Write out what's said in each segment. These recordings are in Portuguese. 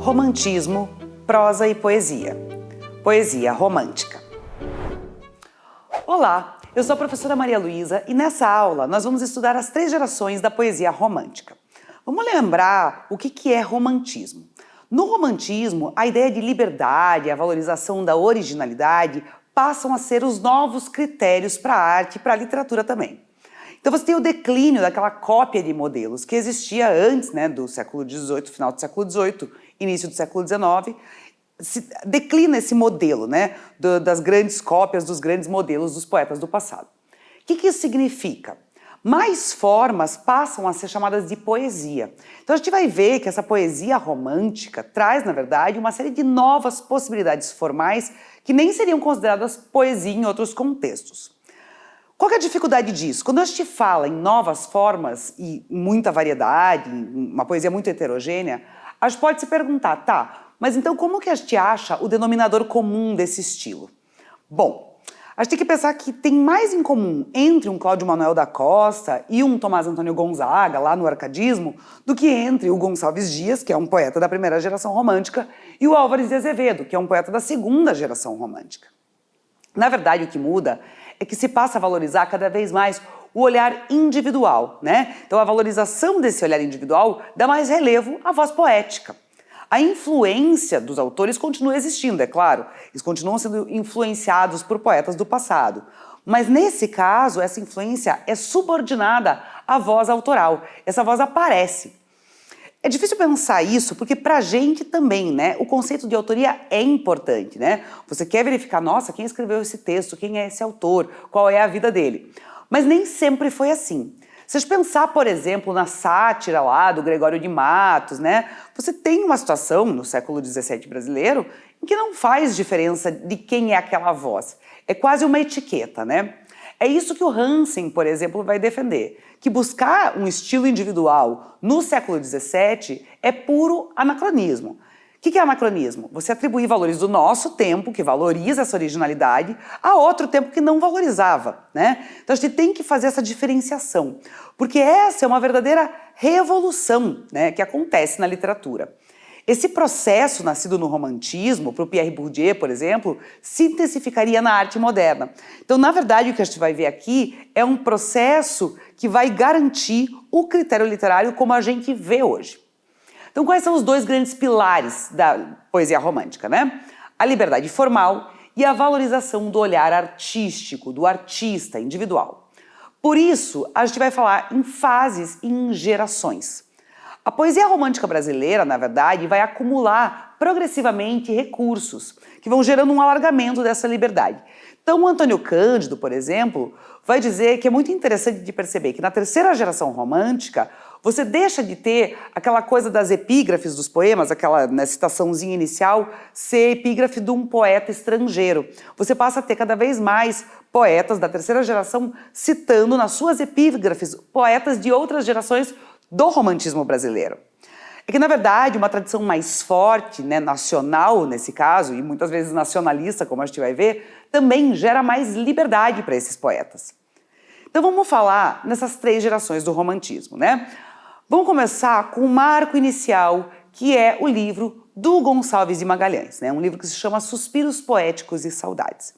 Romantismo, prosa e poesia. Poesia romântica. Olá, eu sou a professora Maria Luísa e nessa aula nós vamos estudar as 3 gerações da poesia romântica. Vamos lembrar o que é romantismo. No romantismo, a ideia de liberdade e a valorização da originalidade passam a ser os novos critérios para a arte e para a literatura também. Então você tem o declínio daquela cópia de modelos que existia antes, do século XVIII, final do século XVIII, início do século XIX. Declina esse modelo, das grandes cópias, dos grandes modelos dos poetas do passado. O que isso significa? Mais formas passam a ser chamadas de poesia. Então a gente vai ver que essa poesia romântica traz, na verdade, uma série de novas possibilidades formais que nem seriam consideradas poesia em outros contextos. Qual que é a dificuldade disso? Quando a gente fala em novas formas e muita variedade, uma poesia muito heterogênea, a gente pode se perguntar, mas então como que a gente acha o denominador comum desse estilo? Bom, a gente tem que pensar que tem mais em comum entre um Cláudio Manuel da Costa e um Tomás Antônio Gonzaga, lá no arcadismo, do que entre o Gonçalves Dias, que é um poeta da primeira geração romântica, e o Álvares de Azevedo, que é um poeta da segunda geração romântica. Na verdade, o que muda é que se passa a valorizar cada vez mais o olhar individual, Então a valorização desse olhar individual dá mais relevo à voz poética. A influência dos autores continua existindo, é claro, eles continuam sendo influenciados por poetas do passado. Mas nesse caso, essa influência é subordinada à voz autoral, essa voz aparece. É difícil pensar isso porque pra gente também, o conceito de autoria é importante, Você quer verificar, nossa, quem escreveu esse texto, quem é esse autor, qual é a vida dele. Mas nem sempre foi assim. Se a gente pensar, por exemplo, na sátira lá do Gregório de Matos, Você tem uma situação no século XVII brasileiro em que não faz diferença de quem é aquela voz. É quase uma etiqueta, É isso que o Hansen, por exemplo, vai defender, que buscar um estilo individual no século XVII é puro anacronismo. O que é anacronismo? Você atribuir valores do nosso tempo, que valoriza essa originalidade, a outro tempo que não valorizava, Então a gente tem que fazer essa diferenciação, porque essa é uma verdadeira revolução, que acontece na literatura. Esse processo nascido no romantismo, para o Pierre Bourdieu, por exemplo, se intensificaria na arte moderna. Então, na verdade, o que a gente vai ver aqui é um processo que vai garantir o critério literário como a gente vê hoje. Então, quais são os 2 grandes pilares da poesia romântica, A liberdade formal e a valorização do olhar artístico, do artista individual. Por isso, a gente vai falar em fases e em gerações. A poesia romântica brasileira, na verdade, vai acumular progressivamente recursos que vão gerando um alargamento dessa liberdade. Então, o Antônio Cândido, por exemplo, vai dizer que é muito interessante de perceber que na terceira geração romântica, você deixa de ter aquela coisa das epígrafes dos poemas, aquela citaçãozinha inicial, ser epígrafe de um poeta estrangeiro. Você passa a ter cada vez mais poetas da terceira geração citando nas suas epígrafes poetas de outras gerações do romantismo brasileiro. É que, na verdade, uma tradição mais forte, nacional nesse caso, e muitas vezes nacionalista, como a gente vai ver, também gera mais liberdade para esses poetas. Então vamos falar nessas 3 gerações do romantismo, Vamos começar com o marco inicial, que é o livro do Gonçalves de Magalhães, um livro que se chama Suspiros Poéticos e Saudades.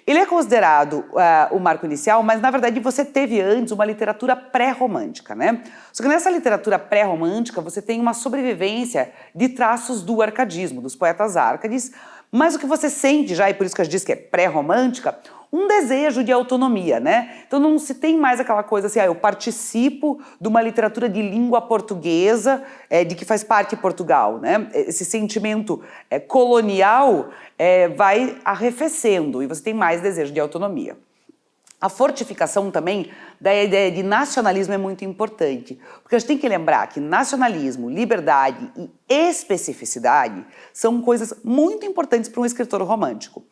Ele é considerado o marco inicial, mas na verdade você teve antes uma literatura pré-romântica, Só que nessa literatura pré-romântica você tem uma sobrevivência de traços do arcadismo, dos poetas árcades, mas o que você sente já, e por isso que a gente diz que é pré-romântica, um desejo de autonomia, Então não se tem mais aquela coisa assim, eu participo de uma literatura de língua portuguesa, de que faz parte de Portugal, Esse sentimento colonial vai arrefecendo e você tem mais desejo de autonomia. A fortificação também da ideia de nacionalismo é muito importante, porque a gente tem que lembrar que nacionalismo, liberdade e especificidade são coisas muito importantes para um escritor romântico.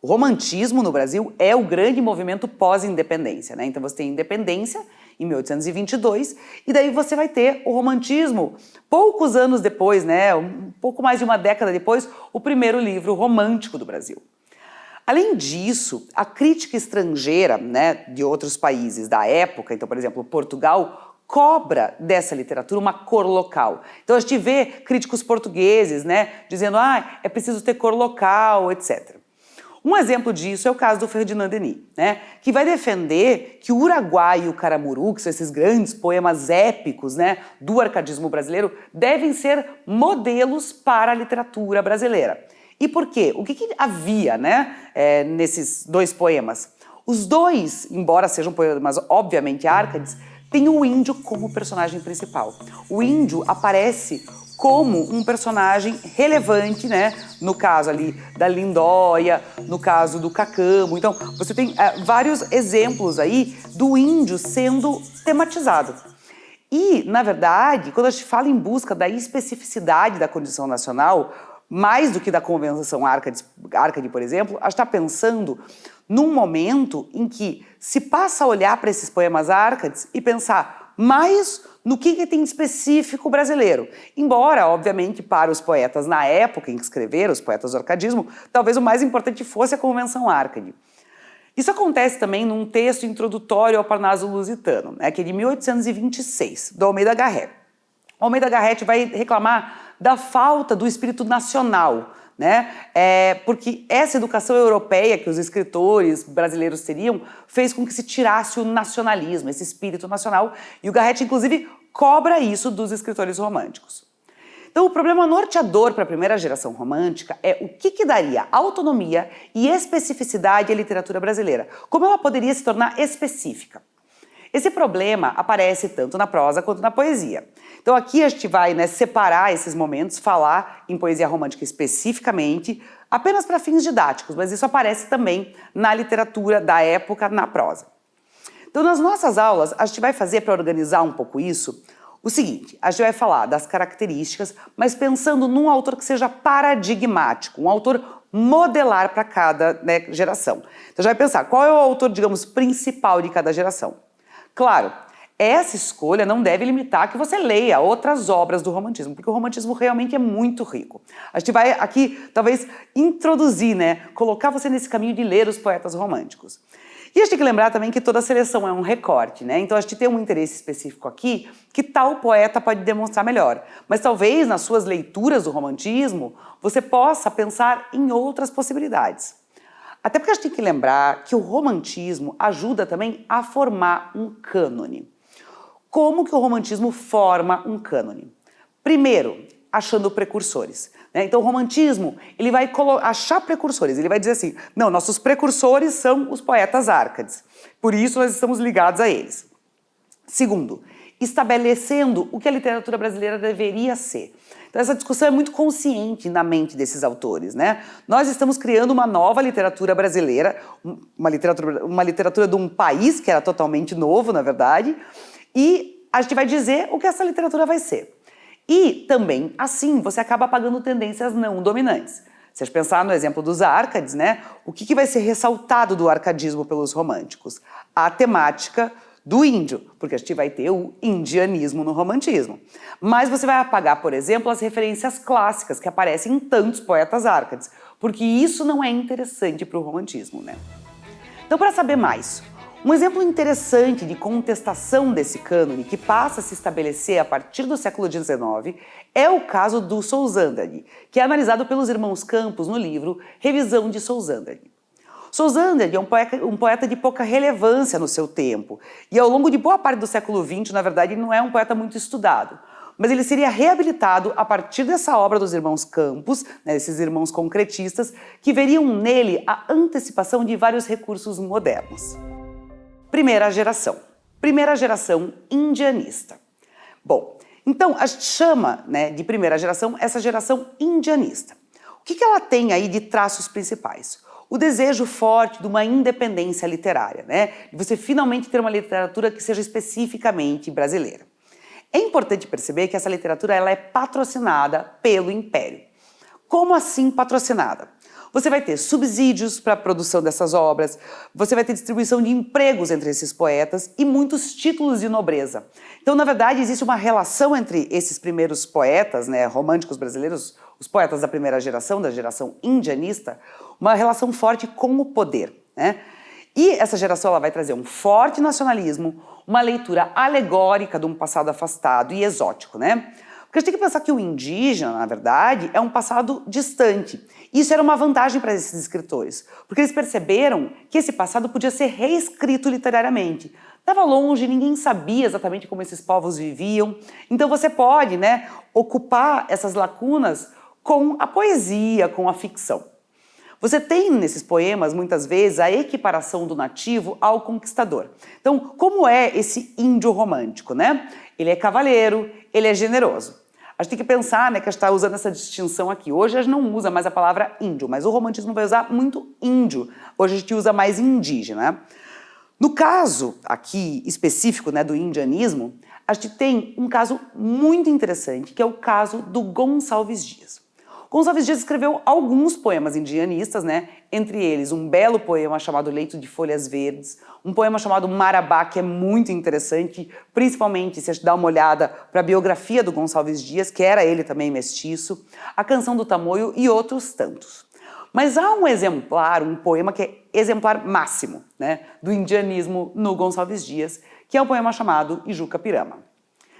O romantismo no Brasil é o grande movimento pós-independência, Então você tem independência em 1822 e daí você vai ter o romantismo poucos anos depois, um pouco mais de uma década depois, o primeiro livro romântico do Brasil. Além disso, a crítica estrangeira, de outros países da época, então, por exemplo, Portugal, cobra dessa literatura uma cor local. Então a gente vê críticos portugueses, né, dizendo é preciso ter cor local, etc. Um exemplo disso é o caso do Ferdinand Denis, né, que vai defender que o Uraguai e o Caramuru, que são esses grandes poemas épicos, né, do arcadismo brasileiro, devem ser modelos para a literatura brasileira. E por quê? O que havia, né, nesses dois poemas? Os dois, embora sejam poemas obviamente árcades, têm o índio como personagem principal. O índio aparece como um personagem relevante, né? No caso ali da Lindóia, no caso do Cacamo. Então, você tem vários exemplos aí do índio sendo tematizado. E, na verdade, quando a gente fala em busca da especificidade da condição nacional, mais do que da Convenção Árcade, por exemplo, a gente está pensando num momento em que se passa a olhar para esses poemas árcades e pensar mais no que tem específico brasileiro. Embora, obviamente, para os poetas na época em que escreveram, os poetas do arcadismo, talvez o mais importante fosse a Convenção Árcade. Isso acontece também num texto introdutório ao Parnaso Lusitano, né, que é de 1826, do Almeida Garrett. O Almeida Garrett vai reclamar da falta do espírito nacional, né? Porque essa educação europeia que os escritores brasileiros teriam fez com que se tirasse o nacionalismo, esse espírito nacional, e o Garrett, inclusive, cobra isso dos escritores românticos. Então, o problema norteador para a primeira geração romântica é o que daria autonomia e especificidade à literatura brasileira, como ela poderia se tornar específica. Esse problema aparece tanto na prosa quanto na poesia. Então aqui a gente vai, né, separar esses momentos, falar em poesia romântica especificamente, apenas para fins didáticos, mas isso aparece também na literatura da época, na prosa. Então nas nossas aulas, a gente vai fazer, para organizar um pouco isso, o seguinte: a gente vai falar das características, mas pensando num autor que seja paradigmático, um autor modelar para cada, né, geração. Então a gente vai pensar qual é o autor, digamos, principal de cada geração. Claro, essa escolha não deve limitar que você leia outras obras do romantismo, porque o romantismo realmente é muito rico. A gente vai aqui, talvez, introduzir, né, colocar você nesse caminho de ler os poetas românticos. E a gente tem que lembrar também que toda seleção é um recorte, né? Então a gente tem um interesse específico aqui que tal poeta pode demonstrar melhor. Mas talvez nas suas leituras do romantismo você possa pensar em outras possibilidades. Até porque a gente tem que lembrar que o romantismo ajuda também a formar um cânone. Como que o romantismo forma um cânone? Primeiro, achando precursores, né? Então o romantismo, ele vai achar precursores, ele vai dizer assim, não, nossos precursores são os poetas árcades, por isso nós estamos ligados a eles. Segundo, estabelecendo o que a literatura brasileira deveria ser. Então essa discussão é muito consciente na mente desses autores, né? Nós estamos criando uma nova literatura brasileira, uma literatura de um país que era totalmente novo, na verdade, e a gente vai dizer o que essa literatura vai ser. E também, assim, você acaba apagando tendências não dominantes. Se a gente pensar no exemplo dos árcades, né? O que vai ser ressaltado do arcadismo pelos românticos? A temática do índio, porque a gente vai ter o indianismo no romantismo. Mas você vai apagar, por exemplo, as referências clássicas que aparecem em tantos poetas árcades, porque isso não é interessante para o romantismo, né? Então, para saber mais, um exemplo interessante de contestação desse cânone que passa a se estabelecer a partir do século XIX é o caso do Sozandari, que é analisado pelos irmãos Campos no livro Revisão de Sozandari. Sozandari é um poeta de pouca relevância no seu tempo, e ao longo de boa parte do século XX, na verdade, ele não é um poeta muito estudado. Mas ele seria reabilitado a partir dessa obra dos irmãos Campos, né, esses irmãos concretistas, que veriam nele a antecipação de vários recursos modernos. Primeira geração indianista. Bom, então a gente chama, né, de primeira geração essa geração indianista. O que ela tem aí de traços principais? O desejo forte de uma independência literária, né? De você finalmente ter uma literatura que seja especificamente brasileira. É importante perceber que essa literatura ela é patrocinada pelo Império. Como assim patrocinada? Você vai ter subsídios para a produção dessas obras, você vai ter distribuição de empregos entre esses poetas e muitos títulos de nobreza. Então, na verdade, existe uma relação entre esses primeiros poetas, né, românticos brasileiros, os poetas da primeira geração, da geração indianista, uma relação forte com o poder, né? E essa geração ela vai trazer um forte nacionalismo, uma leitura alegórica de um passado afastado e exótico, né? Porque a gente tem que pensar que o indígena, na verdade, é um passado distante. Isso era uma vantagem para esses escritores, porque eles perceberam que esse passado podia ser reescrito literariamente. Estava longe, ninguém sabia exatamente como esses povos viviam. Então você pode, né, ocupar essas lacunas com a poesia, com a ficção. Você tem nesses poemas, muitas vezes, a equiparação do nativo ao conquistador. Então, como é esse índio romântico, né? Ele é cavalheiro, ele é generoso. A gente tem que pensar, né, que a gente está usando essa distinção aqui. Hoje a gente não usa mais a palavra índio, mas o romantismo vai usar muito índio. Hoje a gente usa mais indígena. No caso aqui específico, né, do indianismo, a gente tem um caso muito interessante, que é o caso do Gonçalves Dias. Gonçalves Dias escreveu alguns poemas indianistas, né? Entre eles um belo poema chamado Leito de Folhas Verdes, um poema chamado Marabá, que é muito interessante, principalmente se a gente dá uma olhada para a biografia do Gonçalves Dias, que era ele também mestiço, a Canção do Tamoio e outros tantos. Mas há um exemplar, um poema que é exemplar máximo, né, do indianismo no Gonçalves Dias, que é um poema chamado Ijuca Pirama.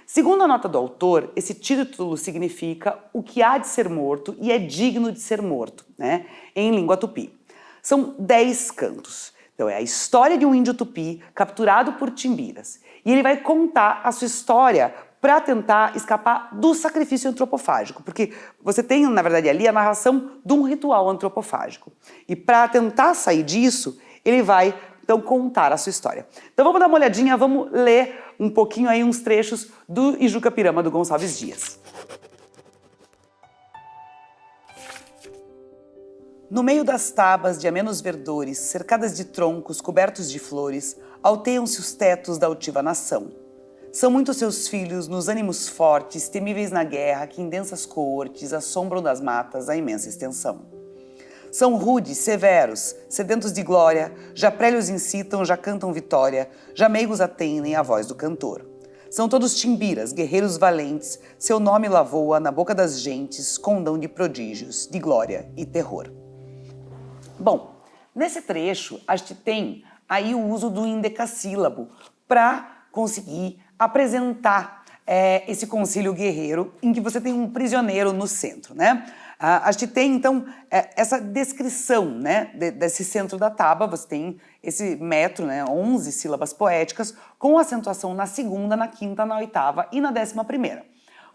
Segundo a nota do autor, esse título significa o que há de ser morto e é digno de ser morto, né, em língua tupi. São 10 cantos. Então é a história de um índio tupi capturado por timbiras. E ele vai contar a sua história para tentar escapar do sacrifício antropofágico, porque você tem, na verdade, ali a narração de um ritual antropofágico. E para tentar sair disso, ele vai então contar a sua história. Então vamos dar uma olhadinha, vamos ler um pouquinho aí uns trechos do Ijuca Pirama do Gonçalves Dias. No meio das tabas de amenos verdores, cercadas de troncos cobertos de flores, alteiam-se os tetos da altiva nação. São muitos seus filhos, nos ânimos fortes, temíveis na guerra, que em densas coortes assombram das matas a imensa extensão. São rudes, severos, sedentos de glória, já prélios incitam, já cantam vitória, já meigos atendem a voz do cantor. São todos timbiras, guerreiros valentes, seu nome lavoa na boca das gentes, condão de prodígios, de glória e terror. Bom, nesse trecho a gente tem aí o uso do indecassílabo para conseguir apresentar esse concílio guerreiro em que você tem um prisioneiro no centro, né? A gente tem, então, essa descrição, né, desse centro da tábua. Você tem esse metro, né, 11 sílabas poéticas, com acentuação na segunda, na quinta, na oitava e na 11ª.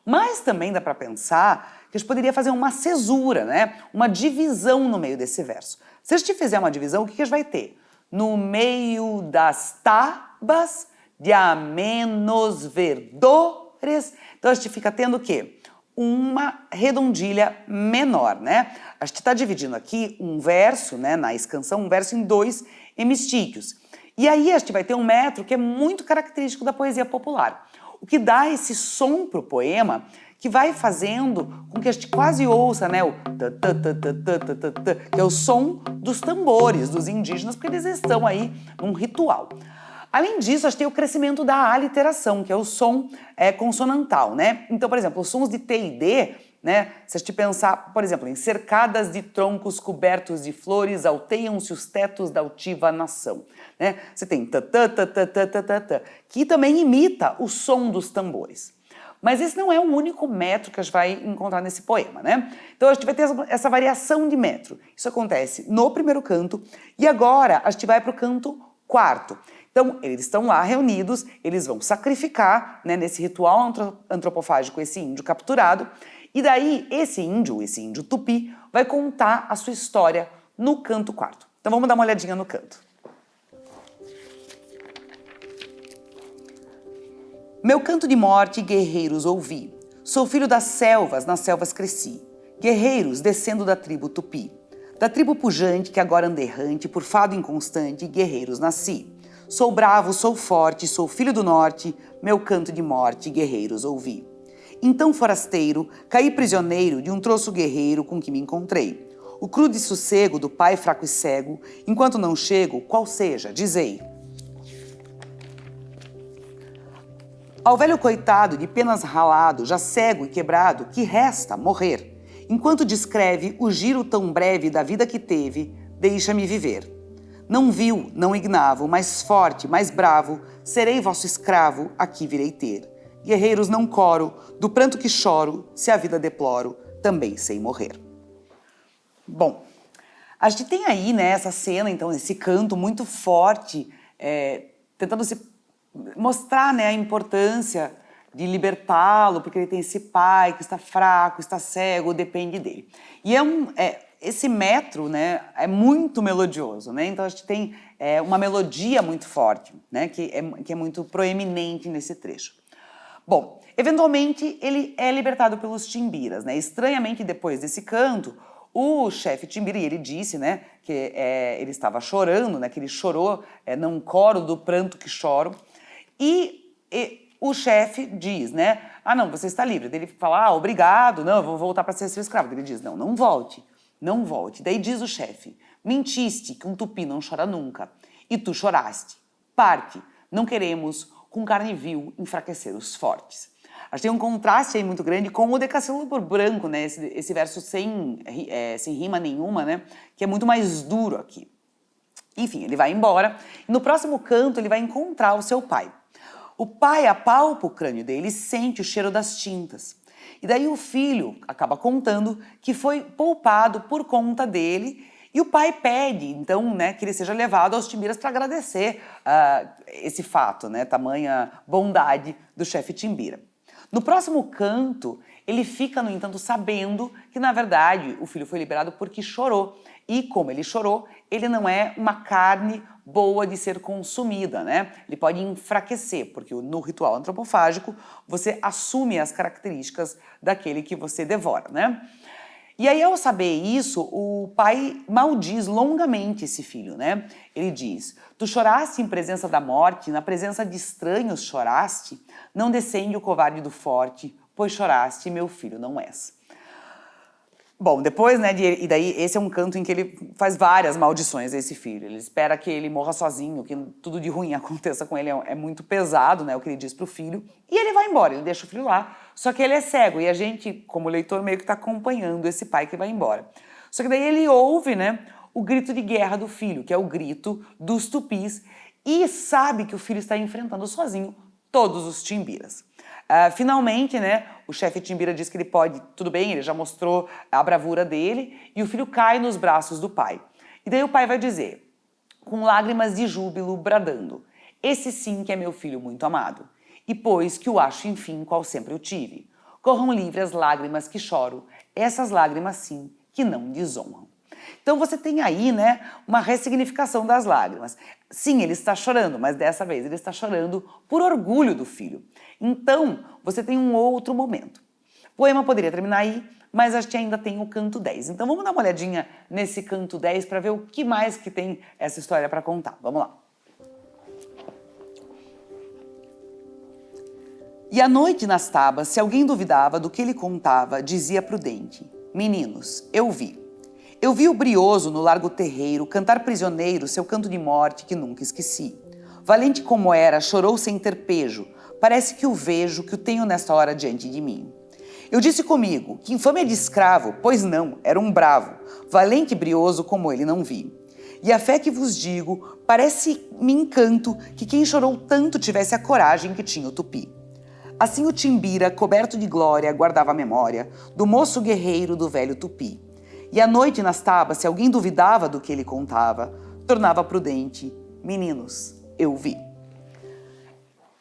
Mas também dá para pensar que a gente poderia fazer uma cesura, né, uma divisão no meio desse verso. Se a gente fizer uma divisão, o que a gente vai ter? No meio das tabas de amenos verdores. Então a gente fica tendo o quê? Uma redondilha menor, né? A gente está dividindo aqui um verso, né, na escansão, um verso em 2 hemistíquios. E aí a gente vai ter um metro que é muito característico da poesia popular, o que dá esse som para o poema que vai fazendo com que a gente quase ouça, né, o que é o som dos tambores dos indígenas, porque eles estão aí num ritual. Além disso, a gente tem o crescimento da aliteração, que é o som consonantal, né? Então, por exemplo, os sons de T e D, né? Se a gente pensar, por exemplo, em cercadas de troncos cobertos de flores, alteiam-se os tetos da altiva nação, né? Você tem que também imita o som dos tambores. Mas esse não é o único metro que a gente vai encontrar nesse poema, né? Então a gente vai ter essa variação de metro. Isso acontece no primeiro canto e agora a gente vai para o canto quarto. Então, eles estão lá reunidos, eles vão sacrificar, né, nesse ritual antropofágico esse índio capturado, e daí esse índio tupi, vai contar a sua história no canto quarto. Então vamos dar uma olhadinha no canto. Meu canto de morte, guerreiros, ouvi. Sou filho das selvas, nas selvas cresci. Guerreiros, descendo da tribo tupi. Da tribo pujante, que agora anda errante, por fado inconstante, guerreiros nasci. Sou bravo, sou forte, sou filho do norte, meu canto de morte, guerreiros, ouvi. Então, forasteiro, caí prisioneiro de um troço guerreiro com que me encontrei. O crudo sossego do pai fraco e cego, enquanto não chego, qual seja, dizei. Ao velho coitado, de penas ralado, já cego e quebrado, que resta morrer. Enquanto descreve o giro tão breve da vida que teve, deixa-me viver. Não vil, não ignavo, mais forte, mais bravo, serei vosso escravo, aqui virei ter. Guerreiros não coro, do pranto que choro, se a vida deploro, também sei morrer. Bom, a gente tem aí, né, essa cena, então, esse canto muito forte, tentando se mostrar, né, a importância de libertá-lo, porque ele tem esse pai que está fraco, está cego, depende dele. E esse metro, né, é muito melodioso, né? Então a gente tem uma melodia muito forte, né, que é muito proeminente nesse trecho. Bom, eventualmente ele é libertado pelos timbiras, né? Estranhamente, depois desse canto, o chefe timbira, e ele disse, né, que ele estava chorando, né, que ele chorou num coro do pranto que choro, e o chefe diz, né, ah, não, você está livre. Daí ele fala, ah, obrigado, não, eu vou voltar para ser seu escravo. Daí ele diz, não, não volte, não volte. Daí diz o chefe, mentiste que um tupi não chora nunca, e tu choraste. Parte, não queremos com carne vil enfraquecer os fortes. A gente tem um contraste aí muito grande com o decassílabo branco, né, esse verso sem rima nenhuma, né, que é muito mais duro aqui. Enfim, ele vai embora, e no próximo canto ele vai encontrar o seu pai. O pai apalpa o crânio dele e sente o cheiro das tintas. E daí o filho acaba contando que foi poupado por conta dele, e o pai pede, então, né, que ele seja levado aos timbiras para agradecer esse fato, né, tamanha bondade do chefe timbira. No próximo canto, ele fica, no entanto, sabendo que, na verdade, o filho foi liberado porque chorou. E como ele chorou, ele não é uma carne boa de ser consumida, né? Ele pode enfraquecer, porque no ritual antropofágico você assume as características daquele que você devora, né? E aí, ao saber isso, o pai maldiz longamente esse filho, né? Ele diz, tu choraste em presença da morte, na presença de estranhos choraste, não descende o covarde do forte, pois choraste, meu filho não és. Bom, depois, né, e daí esse é um canto em que ele faz várias maldições a esse filho. Ele espera que ele morra sozinho, que tudo de ruim aconteça com ele. É muito pesado, né, o que ele diz pro filho. E ele vai embora, ele deixa o filho lá. Só que ele é cego e a gente, como leitor, meio que tá acompanhando esse pai que vai embora. Só que daí ele ouve, né, o grito de guerra do filho, que é o grito dos tupis, e sabe que o filho está enfrentando sozinho todos os timbiras. Finalmente, né, o chefe timbira diz que ele pode, tudo bem, ele já mostrou a bravura dele, e o filho cai nos braços do pai. E daí o pai vai dizer, com lágrimas de júbilo, bradando, esse sim que é meu filho muito amado, e pois que o acho enfim qual sempre o tive. Corram livre as lágrimas que choro, essas lágrimas sim que não desonram. Então você tem aí, né, uma ressignificação das lágrimas. Sim, ele está chorando, mas dessa vez ele está chorando por orgulho do filho. Então, você tem um outro momento. O poema poderia terminar aí, mas a gente ainda tem o canto 10. Então vamos dar uma olhadinha nesse canto 10 para ver o que mais que tem essa história para contar. Vamos lá. E à noite nas tabas, se alguém duvidava do que ele contava, dizia prudente, meninos, eu vi. Eu vi o brioso no largo terreiro cantar prisioneiro seu canto de morte que nunca esqueci. Valente como era, chorou sem ter pejo, parece que o vejo, que o tenho nesta hora diante de mim. Eu disse comigo, que infâmia de escravo, pois não, era um bravo, valente e brioso como ele não vi. E a fé que vos digo, parece-me encanto que quem chorou tanto tivesse a coragem que tinha o tupi. Assim o timbira, coberto de glória, guardava a memória do moço guerreiro do velho tupi. E à noite nas tabas, se alguém duvidava do que ele contava, tornava prudente, meninos, eu vi.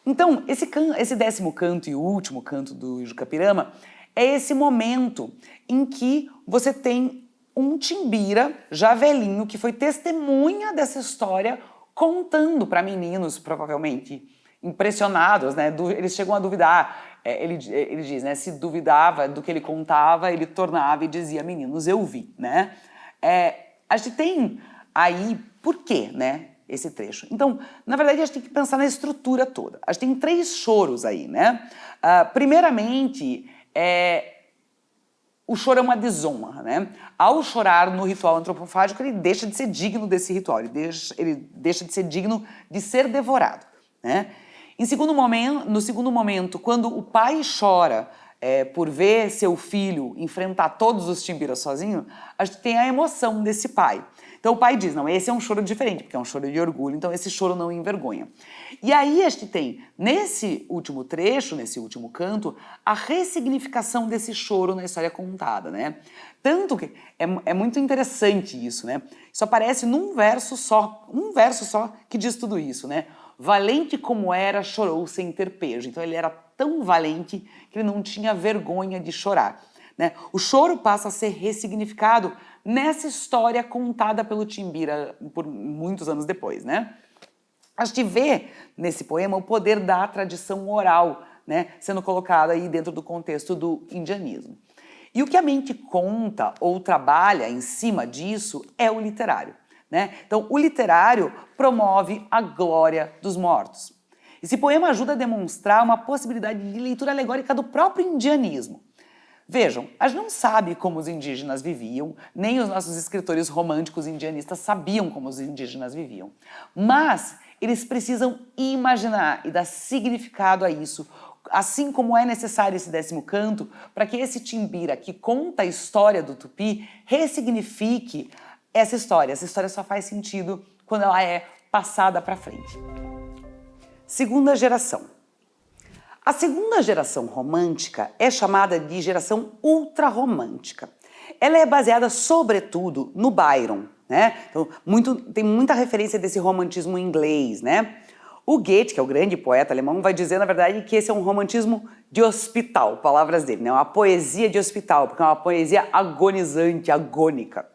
Então, esse 10º canto e o último canto do Jucapirama é esse momento em que você tem um timbira, já velhinho, que foi testemunha dessa história, contando para meninos, provavelmente impressionados, né? Eles chegam a duvidar. Ele diz, né? Se duvidava do que ele contava, ele tornava e dizia, meninos, eu vi, né? A gente tem aí, por quê, né? Esse trecho. Então, na verdade, a gente tem que pensar na estrutura toda. A gente tem 3 choros aí, né? Primeiramente, o choro é uma desonra, né? Ao chorar no ritual antropofágico, ele deixa de ser digno desse ritual, ele deixa de ser digno de ser devorado, né? No segundo momento, quando o pai chora por ver seu filho enfrentar todos os timbiras sozinho, a gente tem a emoção desse pai. Então o pai diz, não, esse é um choro diferente, porque é um choro de orgulho, então esse choro não envergonha. E aí a gente tem, nesse último trecho, nesse último canto, a ressignificação desse choro na história contada, né? Tanto que é muito interessante isso, né? Isso aparece num verso só, um verso só que diz tudo isso, né? Valente como era, chorou sem ter pejo. Então ele era tão valente que ele não tinha vergonha de chorar, né? O choro passa a ser ressignificado nessa história contada pelo Timbira por muitos anos depois, né? A gente vê nesse poema o poder da tradição oral, né, sendo colocada aí dentro do contexto do indianismo. E o que a mente conta ou trabalha em cima disso é o literário, né? Então, o literário promove a glória dos mortos. Esse poema ajuda a demonstrar uma possibilidade de leitura alegórica do próprio indianismo. Vejam, a gente não sabe como os indígenas viviam, nem os nossos escritores românticos indianistas sabiam como os indígenas viviam. Mas eles precisam imaginar e dar significado a isso, assim como é necessário esse 10º canto, para que esse Timbira, que conta a história do Tupi, ressignifique essa história. Essa história só faz sentido quando ela é passada para frente. Segunda geração. A segunda geração romântica é chamada de geração ultrarromântica. Ela é baseada, sobretudo, no Byron, né? Então, tem muita referência desse romantismo inglês, né? O Goethe, que é o grande poeta alemão, vai dizer, na verdade, que esse é um romantismo de hospital, palavras dele, né? Uma poesia de hospital, porque é uma poesia agonizante, agônica.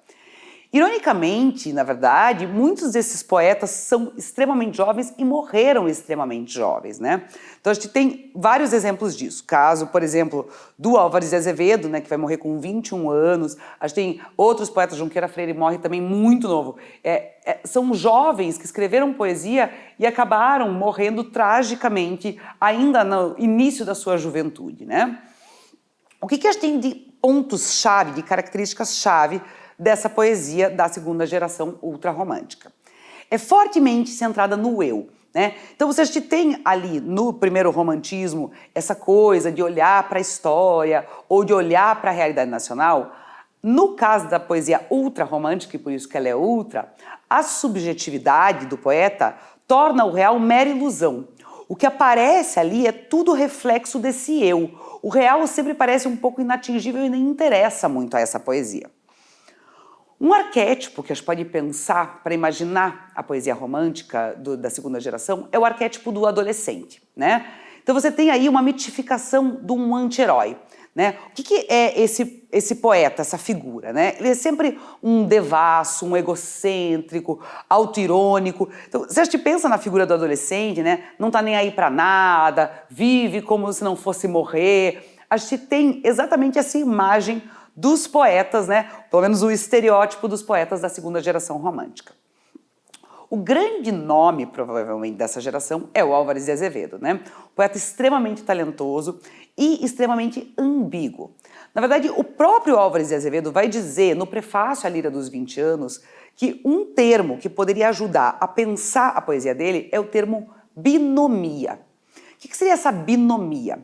Ironicamente, na verdade, muitos desses poetas são extremamente jovens e morreram extremamente jovens, né? Então a gente tem vários exemplos disso. Caso, por exemplo, do Álvares de Azevedo, né, que vai morrer com 21 anos. A gente tem outros poetas, Junqueira Freire morre também muito novo. São jovens que escreveram poesia e acabaram morrendo tragicamente ainda no início da sua juventude, né? O que a gente tem de pontos-chave, de características-chave dessa poesia da segunda geração ultrarromântica? É fortemente centrada no eu, né? Então você tem ali no primeiro romantismo essa coisa de olhar para a história ou de olhar para a realidade nacional. No caso da poesia ultrarromântica, e por isso que ela é ultra, a subjetividade do poeta torna o real mera ilusão. O que aparece ali é tudo reflexo desse eu. O real sempre parece um pouco inatingível e nem interessa muito a essa poesia. Um arquétipo que a gente pode pensar para imaginar a poesia romântica da segunda geração é o arquétipo do adolescente, né? Então você tem aí uma mitificação de um anti-herói, né? O que é esse poeta, essa figura, né? Ele é sempre um devasso, um egocêntrico, autoirônico. Então, se a gente pensa na figura do adolescente, né? Não tá nem aí para nada, vive como se não fosse morrer. A gente tem exatamente essa imagem dos poetas, né? Pelo menos o estereótipo dos poetas da segunda geração romântica. O grande nome, provavelmente, dessa geração é o Álvares de Azevedo, né? Um poeta extremamente talentoso e extremamente ambíguo. Na verdade, o próprio Álvares de Azevedo vai dizer, no prefácio à Lira dos 20 anos, que um termo que poderia ajudar a pensar a poesia dele é o termo binomia. O que seria essa binomia?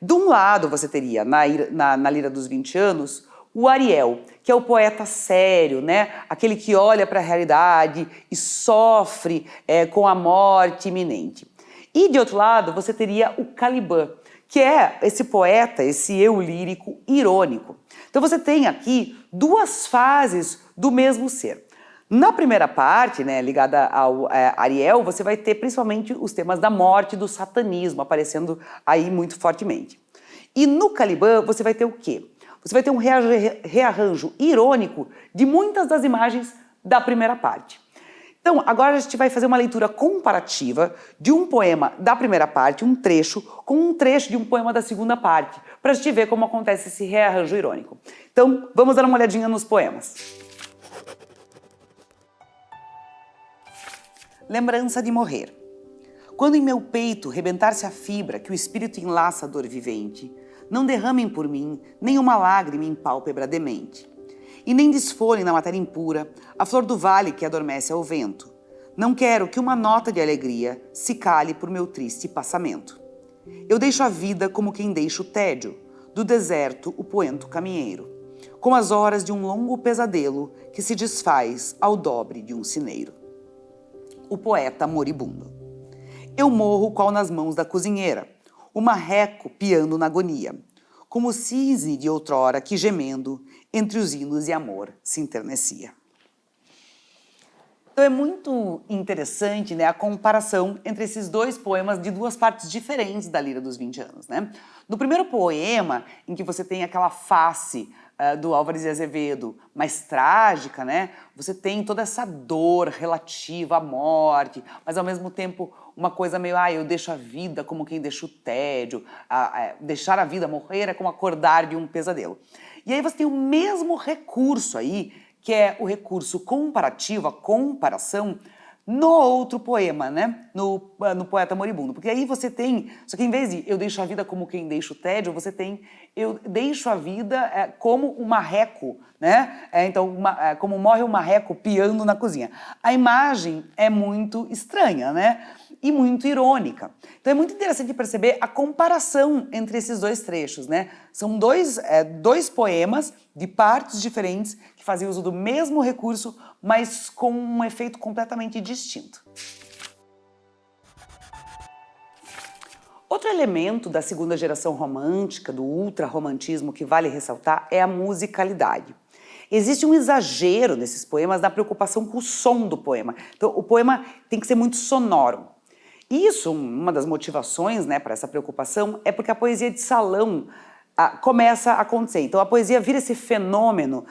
De um lado, você teria, na Lira dos 20 anos, o Ariel, que é o poeta sério, né? Aquele que olha para a realidade e sofre com a morte iminente. E, de outro lado, você teria o Caliban, que é esse poeta, esse eu lírico irônico. Então você tem aqui duas fases do mesmo ser. Na primeira parte, né, ligada ao Ariel, você vai ter principalmente os temas da morte e do satanismo aparecendo aí muito fortemente. E no Caliban você vai ter o quê? Você vai ter um rearranjo irônico de muitas das imagens da primeira parte. Então, agora a gente vai fazer uma leitura comparativa de um poema da primeira parte, um trecho, com um trecho de um poema da segunda parte, para a gente ver como acontece esse rearranjo irônico. Então, vamos dar uma olhadinha nos poemas. Lembrança de morrer. Quando em meu peito rebentar-se a fibra que o espírito enlaça a dor vivente, não derramem por mim nenhuma lágrima em pálpebra demente. E nem desfolhem na matéria impura a flor do vale que adormece ao vento. Não quero que uma nota de alegria se cale por meu triste passamento. Eu deixo a vida como quem deixa o tédio, do deserto o poento caminheiro. como as horas de um longo pesadelo que se desfaz ao dobre de um cineiro. O poeta moribundo. Eu morro qual nas mãos da cozinheira, o marreco piando na agonia, como o cisne de outrora que gemendo entre os hinos de amor se enternecia. Então é muito interessante, né, a comparação entre esses dois poemas de duas partes diferentes da Lira dos 20 anos, né? No primeiro poema, em que você tem aquela face do Álvares de Azevedo mais trágica, né? Você tem toda essa dor relativa à morte, mas ao mesmo tempo uma coisa meio, eu deixo a vida como quem deixa o tédio, deixar a vida morrer é como acordar de um pesadelo. E aí você tem o mesmo recurso aí, que é o recurso comparativo, a comparação, no outro poema, né? No Poeta Moribundo. Porque aí você tem, só que em vez de eu deixo a vida como quem deixa o tédio, você tem eu deixo a vida como um marreco, né? Como morre um marreco piando na cozinha. A imagem é muito estranha, né? E muito irônica. Então é muito interessante perceber a comparação entre esses dois trechos, né? São dois poemas de partes diferentes que fazem uso do mesmo recurso, mas com um efeito completamente distinto. Outro elemento da segunda geração romântica, do ultrarromantismo, que vale ressaltar é a musicalidade. Existe um exagero nesses poemas na preocupação com o som do poema. Então o poema tem que ser muito sonoro. Isso, uma das motivações, né, para essa preocupação, é porque a poesia de salão começa a acontecer. Então a poesia vira esse fenômeno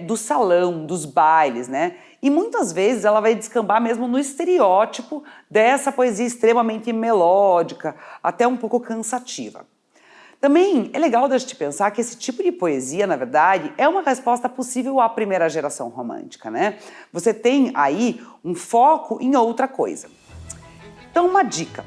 do salão, dos bailes, né? E muitas vezes ela vai descambar mesmo no estereótipo dessa poesia extremamente melódica, até um pouco cansativa. Também é legal da gente pensar que esse tipo de poesia, na verdade, é uma resposta possível à primeira geração romântica, né? Você tem aí um foco em outra coisa. Então, uma dica.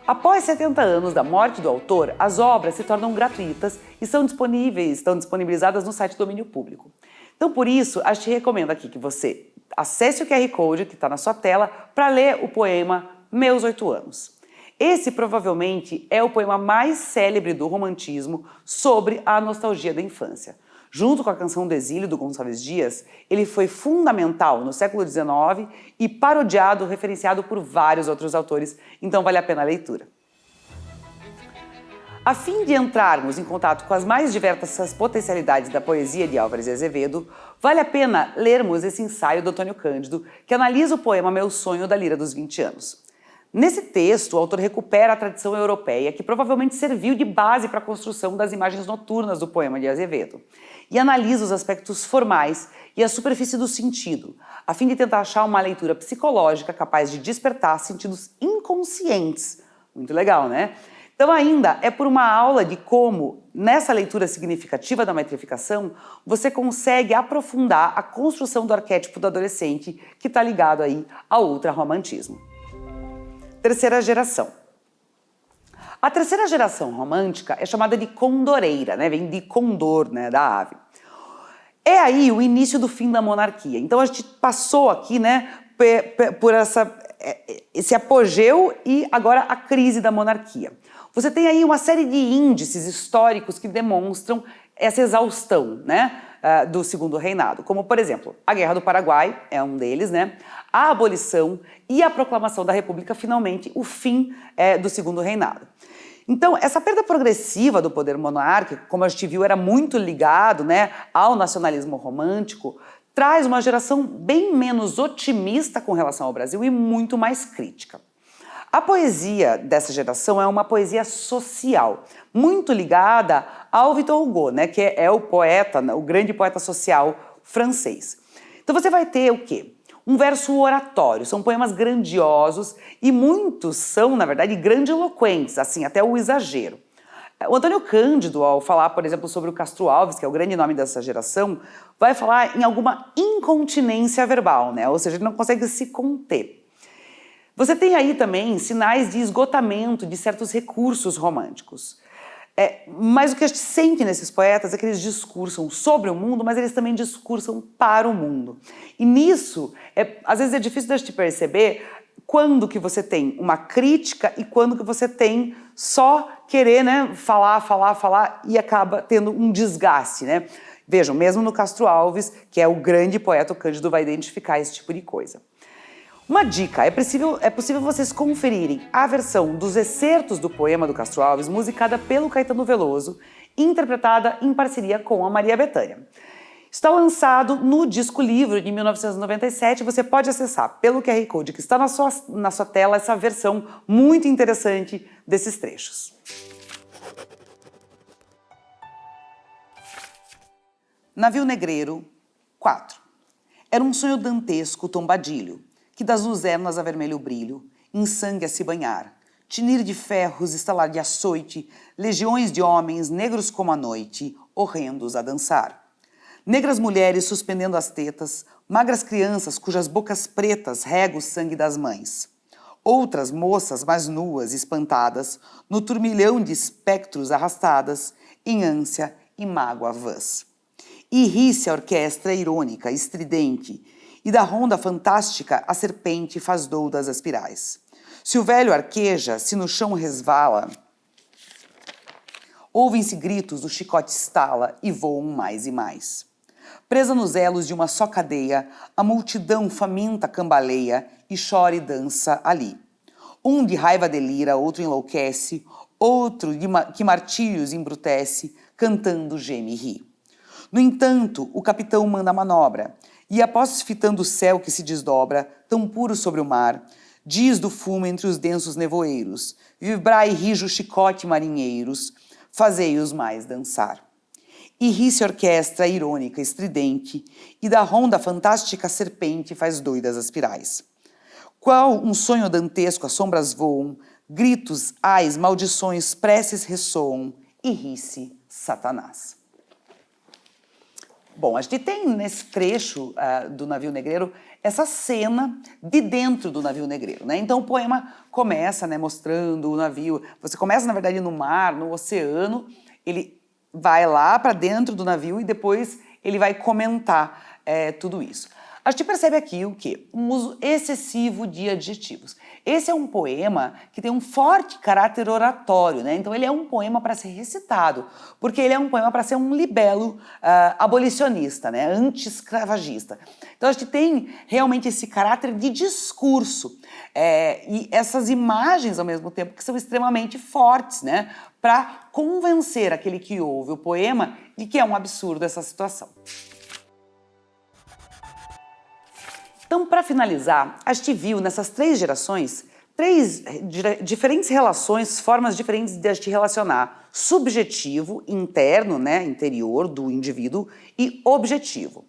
Após 70 anos da morte do autor, as obras se tornam gratuitas e estão disponibilizadas no site do domínio público. Então, por isso, a gente recomenda aqui que você acesse o QR Code que está na sua tela para ler o poema Meus 8 Anos. Esse provavelmente é o poema mais célebre do romantismo sobre a nostalgia da infância. Junto com a canção do Exílio, do Gonçalves Dias, ele foi fundamental no século XIX e parodiado, referenciado por vários outros autores, então vale a pena a leitura. A fim de entrarmos em contato com as mais diversas potencialidades da poesia de Álvares de Azevedo, vale a pena lermos esse ensaio do Antônio Cândido, que analisa o poema Meu Sonho da Lira dos 20 anos. Nesse texto, o autor recupera a tradição europeia que provavelmente serviu de base para a construção das imagens noturnas do poema de Azevedo e analisa os aspectos formais e a superfície do sentido, a fim de tentar achar uma leitura psicológica capaz de despertar sentidos inconscientes. Muito legal, né? Então ainda é por uma aula de como, nessa leitura significativa da metrificação, você consegue aprofundar a construção do arquétipo do adolescente que está ligado aí ao ultrarromantismo. Terceira geração. A terceira geração romântica é chamada de condoreira, né? Vem de condor, né? Da ave. É aí o início do fim da monarquia. Então a gente passou aqui, né, por esse apogeu e agora a crise da monarquia. Você tem aí uma série de índices históricos que demonstram essa exaustão, né, do segundo reinado, como por exemplo, a Guerra do Paraguai é um deles, né, a abolição e a proclamação da República, finalmente o fim do segundo reinado. Então, essa perda progressiva do poder monárquico, como a gente viu, era muito ligado, né, ao nacionalismo romântico, traz uma geração bem menos otimista com relação ao Brasil e muito mais crítica. A poesia dessa geração é uma poesia social, muito ligada ao Victor Hugo, né, que é o poeta, o grande poeta social francês. Então você vai ter o quê? Um verso oratório, são poemas grandiosos e muitos são, na verdade, grandiloquentes, assim, até o exagero. O Antônio Cândido, ao falar, por exemplo, sobre o Castro Alves, que é o grande nome dessa geração, vai falar em alguma incontinência verbal, né? Ou seja, ele não consegue se conter. Você tem aí também sinais de esgotamento de certos recursos românticos. Mas o que a gente sente nesses poetas é que eles discursam sobre o mundo, mas eles também discursam para o mundo. E nisso, às vezes é difícil de a gente perceber quando que você tem uma crítica e quando que você tem só querer, né, falar e acaba tendo um desgaste, né? Vejam, mesmo no Castro Alves, que é o grande poeta, o Cândido vai identificar esse tipo de coisa. Uma dica, é possível vocês conferirem a versão dos excertos do poema do Castro Alves, musicada pelo Caetano Veloso, interpretada em parceria com a Maria Bethânia. Está lançado no Disco Livro de 1997, você pode acessar pelo QR Code que está na sua tela essa versão muito interessante desses trechos. Navio Negreiro 4. Era um sonho dantesco tombadilho, que das luzernas a vermelho brilho, em sangue a se banhar, tinir de ferros, estalar de açoite, legiões de homens, negros como a noite, horrendos a dançar. Negras mulheres suspendendo as tetas, magras crianças cujas bocas pretas regam o sangue das mães. Outras moças mais nuas, espantadas, no turmilhão de espectros arrastadas, em ânsia e mágoa vãs. E ri-se a orquestra irônica, estridente, e da ronda fantástica a serpente faz doudas espirais. Se o velho arqueja, se no chão resvala, ouvem-se gritos, o chicote estala e voam mais e mais. Presa nos elos de uma só cadeia, a multidão faminta cambaleia e chora e dança ali. Um de raiva delira, outro enlouquece, outro que martírios embrutece, cantando geme e ri. No entanto, o capitão manda a manobra, e após fitando o céu que se desdobra, tão puro sobre o mar, diz do fumo entre os densos nevoeiros, vibrai e rige o chicote marinheiros, fazei-os mais dançar. E ri-se a orquestra irônica, estridente, e da ronda fantástica serpente faz doidas aspirais. Qual um sonho dantesco as sombras voam, gritos, ais, maldições, preces ressoam, e ri-se Satanás. Bom, a gente tem nesse trecho do Navio Negreiro essa cena de dentro do Navio Negreiro, né? Então o poema começa, né, mostrando o navio, você começa na verdade no mar, no oceano, ele vai lá para dentro do navio e depois ele vai comentar tudo isso. A gente percebe aqui o quê? Um uso excessivo de adjetivos. Esse é um poema que tem um forte caráter oratório, né? Então ele é um poema para ser recitado, porque ele é um poema para ser um libelo abolicionista, né? Anti-escravagista. Então a gente tem realmente esse caráter de discurso e essas imagens ao mesmo tempo que são extremamente fortes, né? Para convencer aquele que ouve o poema de que é um absurdo essa situação. Então, para finalizar, a gente viu nessas três gerações três diferentes relações, formas diferentes de a gente relacionar subjetivo, interno, né, interior do indivíduo, e objetivo.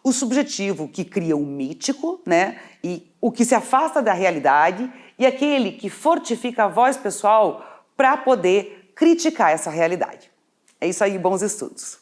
O subjetivo que cria o mítico, né, e o que se afasta da realidade, e aquele que fortifica a voz pessoal para poder criticar essa realidade. É isso aí, bons estudos!